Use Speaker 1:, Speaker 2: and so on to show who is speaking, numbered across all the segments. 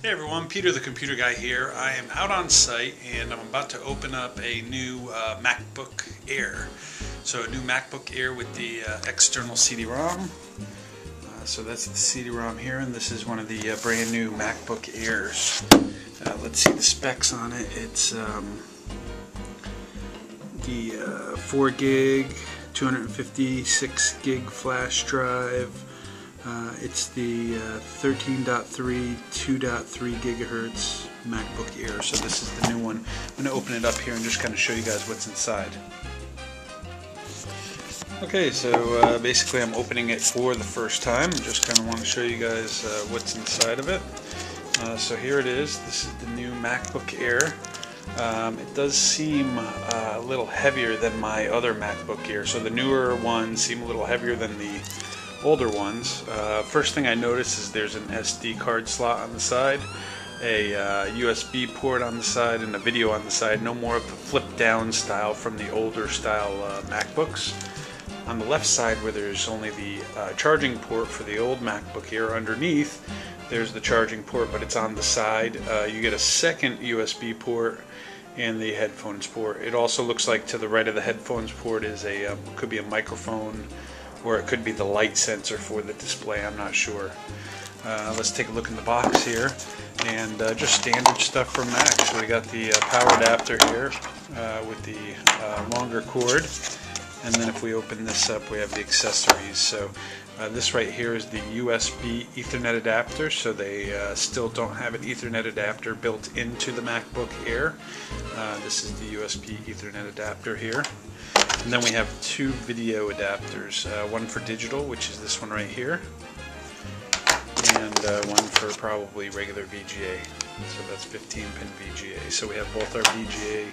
Speaker 1: Hey everyone, Peter the Computer Guy here. I am out on site and I'm about to open up a new MacBook Air. So a new MacBook Air with the external CD-ROM. So that's the CD-ROM here, and this is one of the brand new MacBook Airs. Let's see the specs on it. It's the 4 gig, 256 gig flash drive. It's the 13.3, 2.3 gigahertz MacBook Air. So this is the new one. I'm going to open it up here and just kind of show you guys what's inside. Okay, so basically I'm opening it for the first time. Just kind of want to show you guys what's inside of it. So here it is. This is the new MacBook Air. It does seem a little heavier than my other MacBook Air. So the newer ones seem a little heavier than the older ones. First thing I noticed is there's an SD card slot on the side, a USB port on the side, and a video on the side. No more of the flip down style from the older style MacBooks. On the left side, where there's only the charging port for the old MacBook Air, underneath there's the charging port, but it's on the side. You get a second USB port and the headphones port. It also looks like to the right of the headphones port is a could be a microphone, or it could be the light sensor for the display. I'm not sure. Let's take a look in the box here, and just standard stuff from Mac. So we got the power adapter here with the longer cord, and then if we open this up, we have the accessories. So this right here is the USB Ethernet adapter. So they still don't have an Ethernet adapter built into the MacBook Air. This is the USB Ethernet adapter here. And then we have two video adapters, one for digital, which is this one right here, and one for probably regular VGA. So that's 15-pin VGA. So we have both our VGA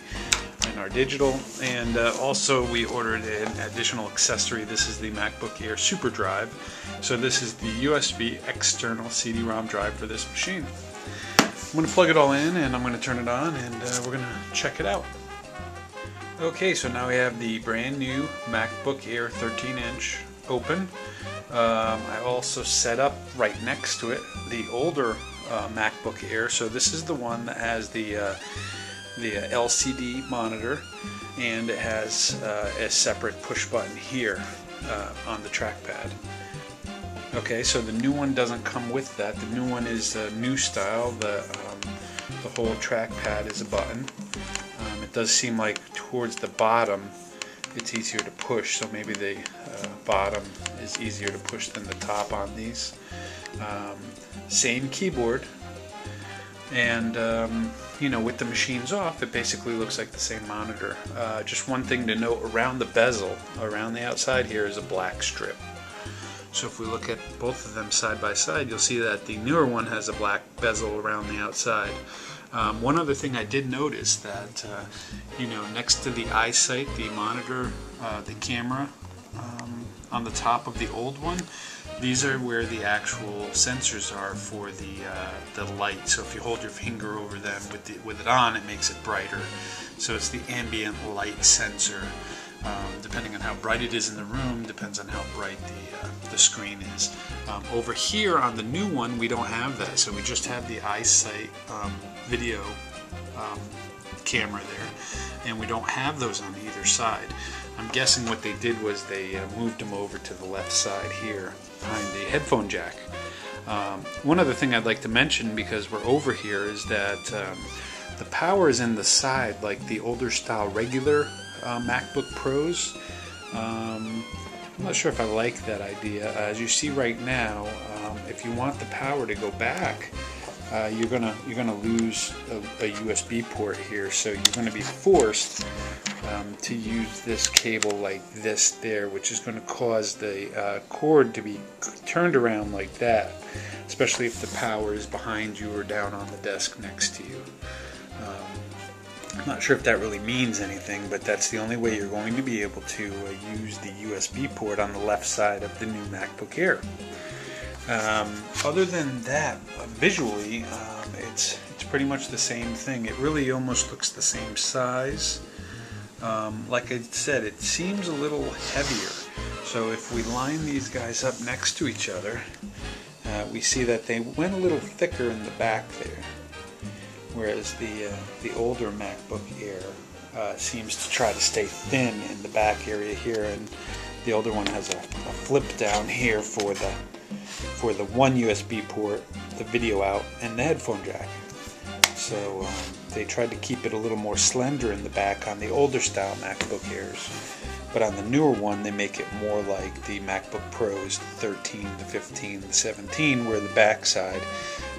Speaker 1: and our digital, and also we ordered an additional accessory. This is the MacBook Air Super Drive. So this is the USB external CD-ROM drive for this machine. I'm going to plug it all in, and I'm going to turn it on, and we're going to check it out. Okay, so now we have the brand new MacBook Air 13-inch open. I also set up right next to it the older MacBook Air. So this is the one that has the LCD monitor, and it has a separate push button here on the trackpad. Okay, so the new one doesn't come with that. The new one is a new style. The whole trackpad is a button. It does seem like towards the bottom it's easier to push, so maybe the bottom is easier to push than the top on these. Same keyboard, and you know, with the machines off, it basically looks like the same monitor. Just one thing to note, around the bezel, around the outside here, is a black strip. So if we look at both of them side by side, you'll see that the newer one has a black bezel around the outside. One other thing I did notice that, you know, next to the eyesight, the monitor, the camera, on the top of the old one, these are where the actual sensors are for the light. So if you hold your finger over them with it on, it makes it brighter. So it's the ambient light sensor. Depending on how bright it is in the room, depends on how bright the screen is. Over here on the new one, we don't have that, so we just have the eyesight video camera there, and we don't have those on either side. I'm guessing what they did was they moved them over to the left side here behind the headphone jack. One other thing I'd like to mention, because we're over here, is that the power is in the side like the older style regular MacBook Pros. I'm not sure if I like that idea. As you see right now, if you want the power to go back, you're gonna lose a USB port here. So you're gonna be forced to use this cable like this there, which is going to cause the cord to be turned around like that, especially if the power is behind you or down on the desk next to you. I'm not sure if that really means anything, but that's the only way you're going to be able to use the USB port on the left side of the new MacBook Air. Other than that, visually, it's pretty much the same thing. It really almost looks the same size. Like I said, it seems a little heavier. So if we line these guys up next to each other, we see that they went a little thicker in the back there, whereas the older MacBook Air seems to try to stay thin in the back area here, and the older one has a flip down here for the one USB port, the video out, and the headphone jack. So they tried to keep it a little more slender in the back on the older style MacBook Airs, but on the newer one they make it more like the MacBook Pros, the 13, the 15, the 17, where the back side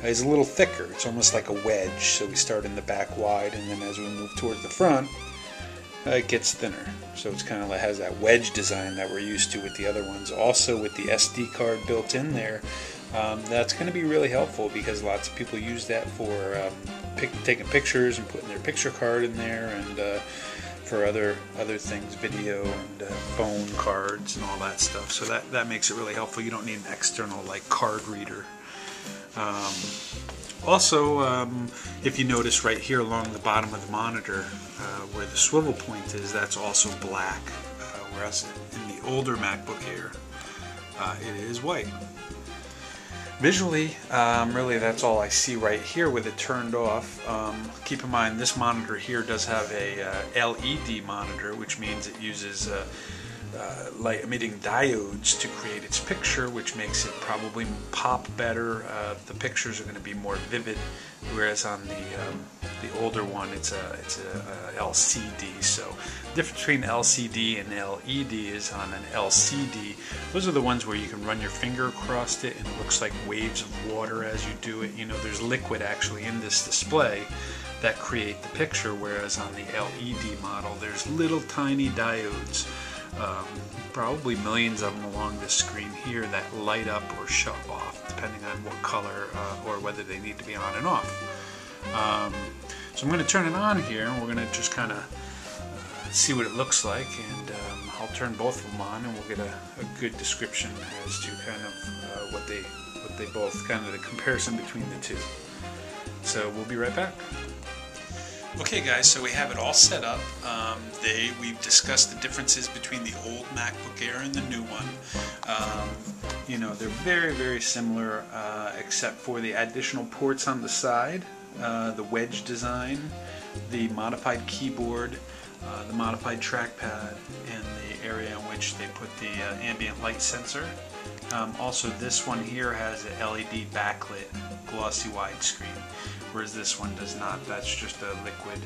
Speaker 1: is a little thicker. It's almost like a wedge, so we start in the back wide, and then as we move towards the front, it gets thinner. So it's kind of like has that wedge design that we're used to with the other ones. Also with the SD card built in there, that's going to be really helpful because lots of people use that for taking pictures and putting their picture card in there, and for other things, video and phone cards and all that stuff. So that makes it really helpful. You don't need an external like card reader. Also, if you notice right here along the bottom of the monitor, where the swivel point is, that's also black, whereas in the older MacBook Air, it is white. Visually, really that's all I see right here with it turned off. Keep in mind this monitor here does have a LED monitor, which means it uses light emitting diodes to create its picture, which makes it probably pop better. The pictures are going to be more vivid, whereas on the older one it's a LCD. So the difference between LCD and LED is on an LCD, those are the ones where you can run your finger across it and it looks like waves of water as you do it. You know, there's liquid actually in this display that create the picture, whereas on the LED model there's little tiny diodes, probably millions of them along this screen here, that light up or shut off depending on what color or whether they need to be on and off. So I'm going to turn it on here, and we're going to just kind of see what it looks like, and I'll turn both of them on and we'll get a good description as to kind of what they both, kind of the comparison between the two. So we'll be right back. Okay guys, so we have it all set up. We've discussed the differences between the old MacBook Air and the new one. You know, they're very, very similar, except for the additional ports on the side, the wedge design, the modified keyboard, the modified trackpad, and the area in which they put the ambient light sensor. Also, this one here has an LED backlit glossy widescreen, whereas this one does not. That's just a liquid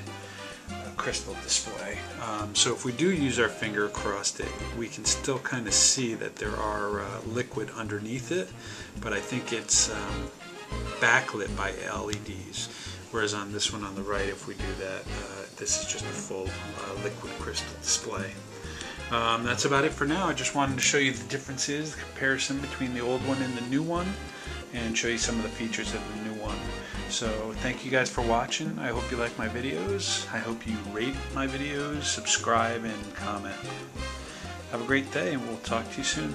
Speaker 1: crystal display. So if we do use our finger across it, we can still kind of see that there are liquid underneath it, but I think it's backlit by LEDs. Whereas on this one on the right, if we do that, this is just a full liquid crystal display. That's about it for now. I just wanted to show you the differences, the comparison between the old one and the new one, and show you some of the features of the new one. So thank you guys for watching. I hope you like my videos. I hope you rate my videos, subscribe, and comment. Have a great day, and we'll talk to you soon.